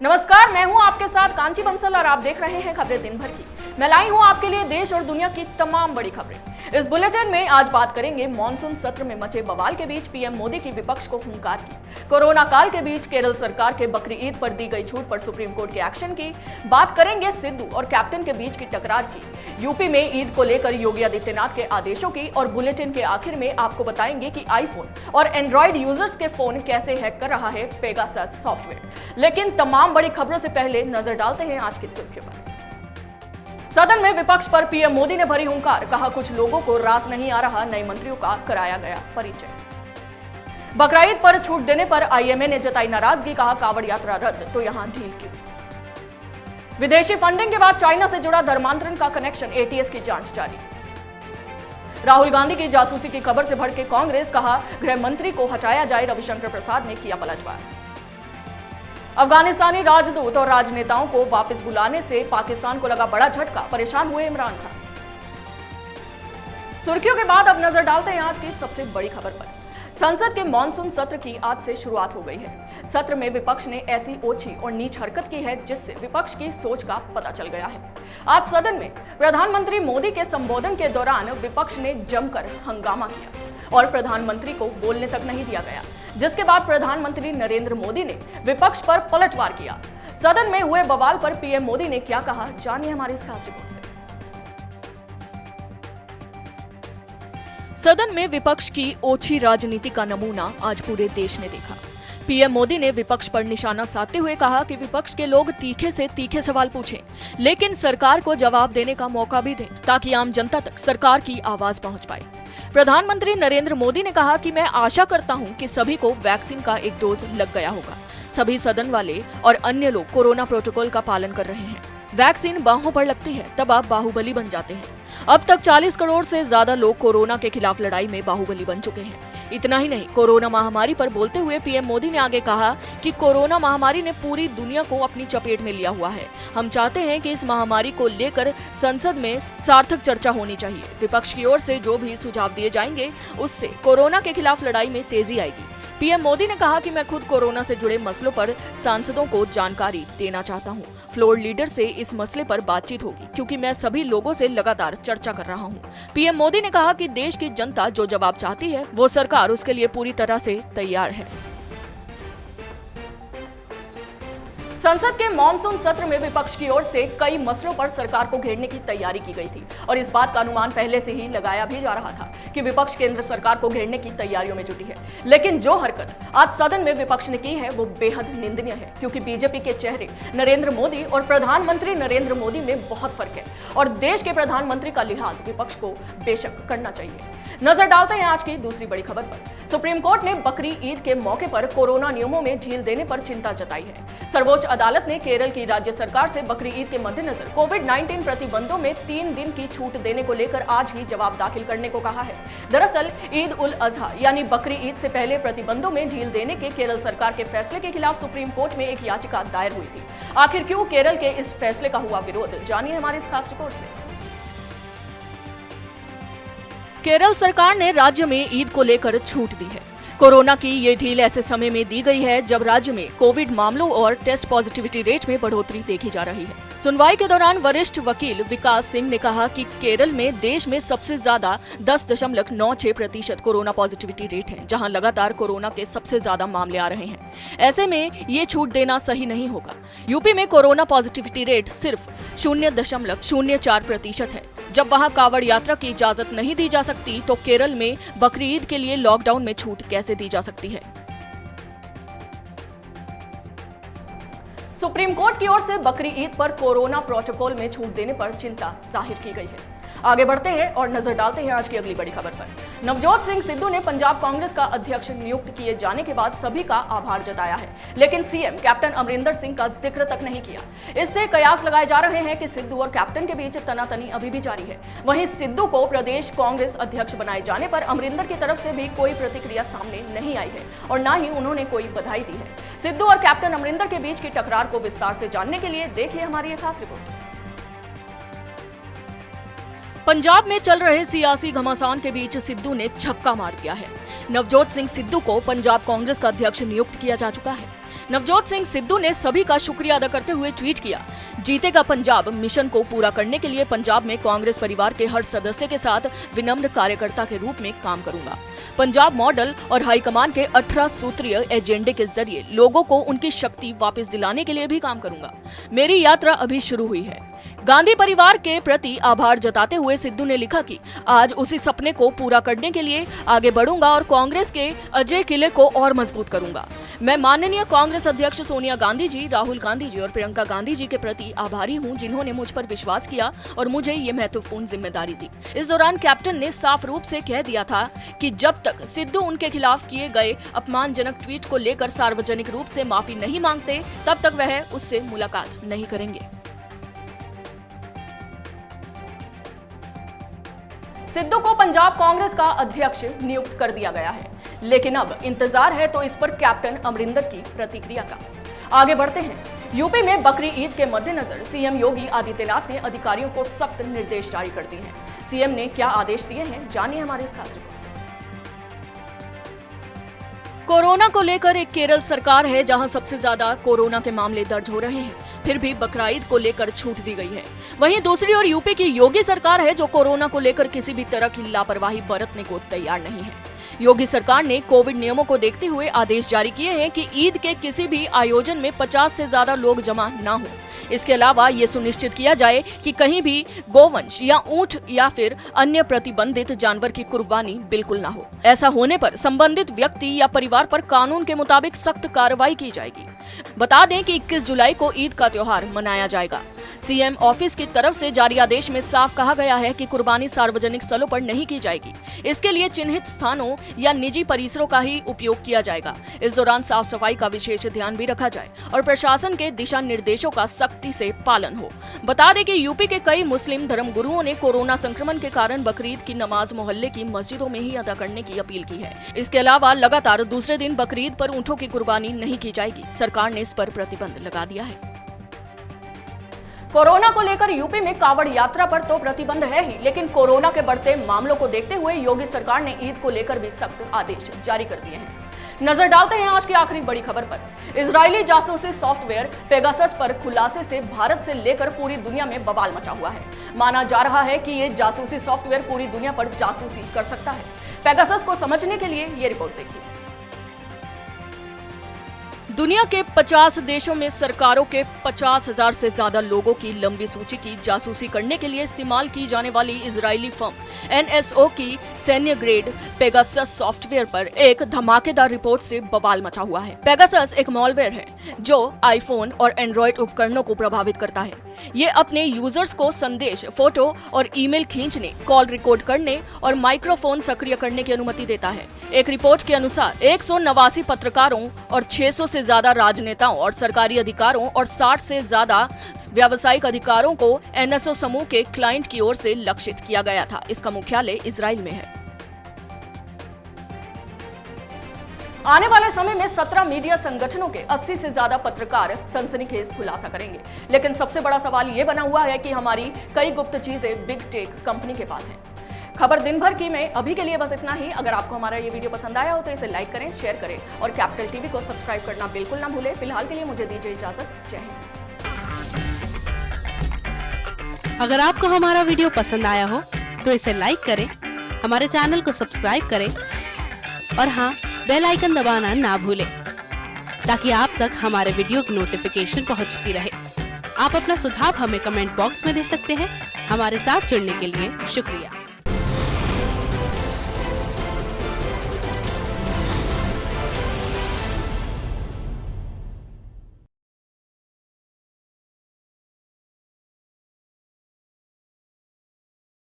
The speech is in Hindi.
नमस्कार, मैं हूं आपके साथ कांची बंसल और आप देख रहे हैं खबरें दिन भर की। मैं लाई हूं आपके लिए देश और दुनिया की तमाम बड़ी खबरें। इस बुलेटिन में आज बात करेंगे मॉनसून सत्र में मचे बवाल के बीच पीएम मोदी की विपक्ष को हुंकार की, कोरोना काल के बीच केरल सरकार के बकरी ईद पर दी गई छूट पर सुप्रीम कोर्ट के एक्शन की, बात करेंगे सिद्धू और कैप्टन के बीच की टकरार की, यूपी में ईद को लेकर योगी आदित्यनाथ के आदेशों की, और बुलेटिन के आखिर में आपको बताएंगे कि आईफोन और एंड्रॉइड यूजर्स के फोन कैसे हैक कर रहा है पेगासस सॉफ्टवेयर। लेकिन तमाम बड़ी खबरों से पहले नजर डालते हैं आज की सुर्खियों पर। सदन में विपक्ष पर पीएम मोदी ने भरी हुंकार, कहा कुछ लोगों को रास नहीं आ रहा, नए मंत्रियों का कराया गया परिचय। बकरीद पर छूट देने पर आईएमए ने जताई नाराजगी, कहा कांवड़ यात्रा रद्द तो यहां ढील क्यों। विदेशी फंडिंग के बाद चाइना से जुड़ा धर्मांतरण का कनेक्शन, एटीएस की जांच जारी। राहुल गांधी की जासूसी की खबर से भड़के कांग्रेस, कहा गृह मंत्री को हटाया जाए, रविशंकर प्रसाद ने किया पलटवार। अफगानिस्तानी राजदूत और राजनेताओं को वापस बुलाने से पाकिस्तान को लगा बड़ा झटका, परेशान हुए इमरान खान। सुर्खियों के बाद अब नजर डालते हैं आज की सबसे बड़ी खबर पर। संसद के मॉनसून सत्र की आज से शुरुआत हो गई है। सत्र में विपक्ष ने ऐसी ओछी और नीच हरकत की है जिससे विपक्ष की सोच का पता चल गया है। आज सदन में प्रधानमंत्री मोदी के संबोधन के दौरान विपक्ष ने जमकर हंगामा किया और प्रधानमंत्री को बोलने तक नहीं दिया गया, जिसके बाद प्रधानमंत्री नरेंद्र मोदी ने विपक्ष पर पलटवार किया। सदन में हुए बवाल पर पीएम मोदी ने क्या कहा, जानिए हमारी इस खास रिपोर्ट से। सदन में विपक्ष की ओछी राजनीति का नमूना आज पूरे देश ने देखा। पीएम मोदी ने विपक्ष पर निशाना साधते हुए कहा कि विपक्ष के लोग तीखे से तीखे सवाल पूछें, लेकिन सरकार को जवाब देने का मौका भी दें ताकि आम जनता तक सरकार की आवाज पहुंच पाए। प्रधानमंत्री नरेंद्र मोदी ने कहा कि मैं आशा करता हूं कि सभी को वैक्सीन का एक डोज लग गया होगा। सभी सदन वाले और अन्य लोग कोरोना प्रोटोकॉल का पालन कर रहे हैं। वैक्सीन बाहों पर लगती है तब आप बाहुबली बन जाते हैं। अब तक 40 करोड़ से ज्यादा लोग कोरोना के खिलाफ लड़ाई में बाहुबली बन चुके हैं। इतना ही नहीं, कोरोना महामारी पर बोलते हुए पीएम मोदी ने आगे कहा कि कोरोना महामारी ने पूरी दुनिया को अपनी चपेट में लिया हुआ है। हम चाहते हैं कि इस महामारी को लेकर संसद में सार्थक चर्चा होनी चाहिए। विपक्ष की ओर से जो भी सुझाव दिए जाएंगे उससे कोरोना के खिलाफ लड़ाई में तेजी आएगी। पीएम मोदी ने कहा कि मैं खुद कोरोना से जुड़े मसलों पर सांसदों को जानकारी देना चाहता हूं। फ्लोर लीडर से इस मसले पर बातचीत होगी क्योंकि मैं सभी लोगों से लगातार चर्चा कर रहा हूं। पीएम मोदी ने कहा कि देश की जनता जो जवाब चाहती है वो सरकार उसके लिए पूरी तरह से तैयार है। संसद के मॉनसून सत्र में विपक्ष की ओर से कई मसलों पर सरकार को घेरने की तैयारी की गई थी और इस बात का अनुमान पहले से ही लगाया भी जा रहा था कि विपक्ष केंद्र सरकार को घेरने की तैयारियों में जुटी है। लेकिन जो हरकत आज सदन में विपक्ष ने की है वो बेहद निंदनीय है, क्योंकि बीजेपी के चेहरे नरेंद्र मोदी और प्रधानमंत्री नरेंद्र मोदी में बहुत फर्क है और देश के प्रधानमंत्री का लिहाज विपक्ष को बेशक करना चाहिए। नजर डालते हैं आज की दूसरी बड़ी खबर पर। सुप्रीम कोर्ट ने बकरी ईद के मौके पर कोरोना नियमों में ढील देने पर चिंता जताई है। सर्वोच्च अदालत ने केरल की राज्य सरकार से बकरी ईद के मद्देनजर कोविड-19 प्रतिबंधों में 3 दिन की छूट देने को लेकर आज ही जवाब दाखिल करने को कहा है। दरअसल ईद उल अजहा यानी बकरी ईद से पहले प्रतिबंधों में ढील देने के केरल सरकार के फैसले के खिलाफ सुप्रीम कोर्ट में एक याचिका दायर हुई थी। आखिर क्यों केरल के इस फैसले का हुआ विरोध, जानिए हमारी इस खास रिपोर्ट से। केरल सरकार ने राज्य में ईद को लेकर छूट दी है। कोरोना की ये ढील ऐसे समय में दी गई है जब राज्य में कोविड मामलों और टेस्ट पॉजिटिविटी रेट में बढ़ोतरी देखी जा रही है। सुनवाई के दौरान वरिष्ठ वकील विकास सिंह ने कहा कि केरल में देश में सबसे ज्यादा 10.96% कोरोना पॉजिटिविटी रेट है, जहां लगातार कोरोना के सबसे ज्यादा मामले आ रहे हैं। ऐसे में ये छूट देना सही नहीं होगा। यूपी में कोरोना पॉजिटिविटी रेट सिर्फ 0.04% है। जब वहां कांवड़ यात्रा की इजाजत नहीं दी जा सकती तो केरल में बकरी ईद के लिए लॉकडाउन में छूट कैसे दी जा सकती है। सुप्रीम कोर्ट की ओर से बकरी ईद पर कोरोना प्रोटोकॉल में छूट देने पर चिंता जाहिर की गई है। आगे बढ़ते हैं और नजर डालते हैं आज की अगली बड़ी खबर पर। नवजोत सिंह सिद्धू ने पंजाब कांग्रेस का अध्यक्ष नियुक्त किए जाने के बाद सभी का आभार जताया है, लेकिन सीएम कैप्टन अमरिंदर सिंह का जिक्र तक नहीं किया। इससे कयास लगाए जा रहे हैं कि सिद्धू और कैप्टन के बीच तनातनी अभी भी जारी है। वहीं सिद्धू को प्रदेश कांग्रेस अध्यक्ष बनाए जाने पर अमरिंदर की तरफ से भी कोई प्रतिक्रिया सामने नहीं आई है और न ही उन्होंने कोई बधाई दी है। सिद्धू और कैप्टन अमरिंदर के बीच की टकरार को विस्तार से जानने के लिए देखिए हमारी ये खास रिपोर्ट। पंजाब में चल रहे सियासी घमासान के बीच सिद्धू ने छक्का मार दिया है। नवजोत सिंह सिद्धू को पंजाब कांग्रेस का अध्यक्ष नियुक्त किया जा चुका है। नवजोत सिंह सिद्धू ने सभी का शुक्रिया अदा करते हुए ट्वीट किया, जीतेगा पंजाब मिशन को पूरा करने के लिए पंजाब में कांग्रेस परिवार के हर सदस्य के साथ विनम्र कार्यकर्ता के रूप में काम करूंगा। पंजाब मॉडल और हाईकमान के 18 सूत्रीय एजेंडे के जरिए लोगों को उनकी शक्ति वापस दिलाने के लिए भी काम करूंगा। मेरी यात्रा अभी शुरू हुई है। गांधी परिवार के प्रति आभार जताते हुए सिद्धू ने लिखा कि आज उसी सपने को पूरा करने के लिए आगे बढ़ूंगा और कांग्रेस के अजय किले को और मजबूत करूंगा। मैं माननीय कांग्रेस अध्यक्ष सोनिया गांधी जी, राहुल गांधी जी और प्रियंका गांधी जी के प्रति आभारी हूं, जिन्होंने मुझ पर विश्वास किया और मुझे ये महत्वपूर्ण जिम्मेदारी दी। इस दौरान कैप्टन ने साफ रूप से कह दिया था कि जब तक सिद्धू उनके खिलाफ किए गए अपमानजनक ट्वीट को लेकर सार्वजनिक रूप से माफी नहीं मांगते, तब तक वह उससे मुलाकात नहीं करेंगे। सिद्धू को पंजाब कांग्रेस का अध्यक्ष नियुक्त कर दिया गया है, लेकिन अब इंतजार है तो इस पर कैप्टन अमरिंदर की प्रतिक्रिया का। आगे बढ़ते हैं। यूपी में बकरी ईद के मद्देनजर सीएम योगी आदित्यनाथ ने अधिकारियों को सख्त निर्देश जारी कर दिए हैं। सीएम ने क्या आदेश दिए हैं, जानिए हमारे इस खास रिपोर्ट से। कोरोना को लेकर एक केरल सरकार है जहां सबसे ज्यादा कोरोना के मामले दर्ज हो रहे हैं, फिर भी बकरा ईद को लेकर छूट दी गई है। वहीं दूसरी ओर यूपी की योगी सरकार है जो कोरोना को लेकर किसी भी तरह की लापरवाही बरतने को तैयार नहीं है। योगी सरकार ने कोविड नियमों को देखते हुए आदेश जारी किए हैं कि ईद के किसी भी आयोजन में 50 से ज्यादा लोग जमा न हो। इसके अलावा ये सुनिश्चित किया जाए कि कहीं भी गोवंश या ऊंट या फिर अन्य प्रतिबंधित जानवर की कुर्बानी बिल्कुल ना हो। ऐसा होने पर संबंधित व्यक्ति या परिवार पर कानून के मुताबिक सख्त कार्रवाई की जाएगी। बता दें कि 21 जुलाई को ईद का त्योहार मनाया जाएगा। सीएम ऑफिस की तरफ से जारी आदेश में साफ कहा गया है कि कुर्बानी सार्वजनिक स्थलों पर नहीं की जाएगी। इसके लिए चिन्हित स्थानों या निजी परिसरों का ही उपयोग किया जाएगा। इस दौरान साफ सफाई का विशेष ध्यान भी रखा जाए और प्रशासन के दिशा निर्देशों का सख्ती से पालन हो। बता दें कि यूपी के कई मुस्लिम धर्मगुरुओं ने कोरोना संक्रमण के कारण बकरीद की नमाज मोहल्ले की मस्जिदों में ही अदा करने की अपील की है। इसके अलावा लगातार दूसरे दिन बकरीद पर ऊंटों की कुर्बानी नहीं की जाएगी। सरकार ने इस पर प्रतिबंध लगा दिया है। कोरोना को लेकर यूपी में कांवड़ यात्रा पर तो प्रतिबंध है ही, लेकिन कोरोना के बढ़ते मामलों को देखते हुए योगी सरकार ने ईद को लेकर भी सख्त आदेश जारी कर दिए हैं। नजर डालते हैं आज की आखिरी बड़ी खबर पर। इजरायली जासूसी सॉफ्टवेयर पेगासस पर खुलासे से भारत से लेकर पूरी दुनिया में बवाल मचा हुआ है। माना जा रहा है कि ये जासूसी सॉफ्टवेयर पूरी दुनिया पर जासूसी कर सकता है। पेगासस को समझने के लिए ये रिपोर्ट देखिए। दुनिया के 50 देशों में सरकारों के 50,000 से ज्यादा लोगों की लंबी सूची की जासूसी करने के लिए इस्तेमाल की जाने वाली इजरायली फर्म NSO की सैन्य ग्रेड पेगासस सॉफ्टवेयर पर एक धमाकेदार रिपोर्ट से बवाल मचा हुआ है। पेगासस एक मॉलवेयर है जो आईफोन और एंड्रॉइड उपकरणों को प्रभावित करता है। ये अपने यूजर्स को संदेश, फोटो और ईमेल खींचने, कॉल रिकॉर्ड करने और माइक्रोफोन सक्रिय करने की अनुमति देता है। एक रिपोर्ट के अनुसार 189 पत्रकारों और 600 से ज्यादा राजनेताओं और सरकारी अधिकारों और 60 से ज्यादा व्यावसायिक अधिकारों को NSO समूह के क्लाइंट की ओर से लक्षित किया गया था। इसका मुख्यालय इजराइल में है। आने वाले समय में 17 मीडिया संगठनों के 80 से ज्यादा पत्रकार सनसनीखेज खुलासा करेंगे, लेकिन सबसे बड़ा सवाल ये बना हुआ है कि हमारी कई गुप्त चीजें बिग टेक कंपनी के पास हैं। खबर दिन भर की में अभी के लिए बस इतना ही। अगर आपको हमारा ये वीडियो पसंद आया हो तो इसे लाइक करें, शेयर करें और कैपिटल टीवी को सब्सक्राइब करना बिल्कुल ना भूलें। फिलहाल के लिए मुझे दीजिए इजाजत। जय हिंद। अगर आपको हमारा वीडियो पसंद आया हो तो इसे लाइक करें, हमारे चैनल को सब्सक्राइब करें और हाँ, बेल आइकन दबाना ना भूलें ताकि आप तक हमारे वीडियो की नोटिफिकेशन पहुंचती रहे। आप अपना सुझाव हमें कमेंट बॉक्स में दे सकते हैं। हमारे साथ जुड़ने के लिए शुक्रिया।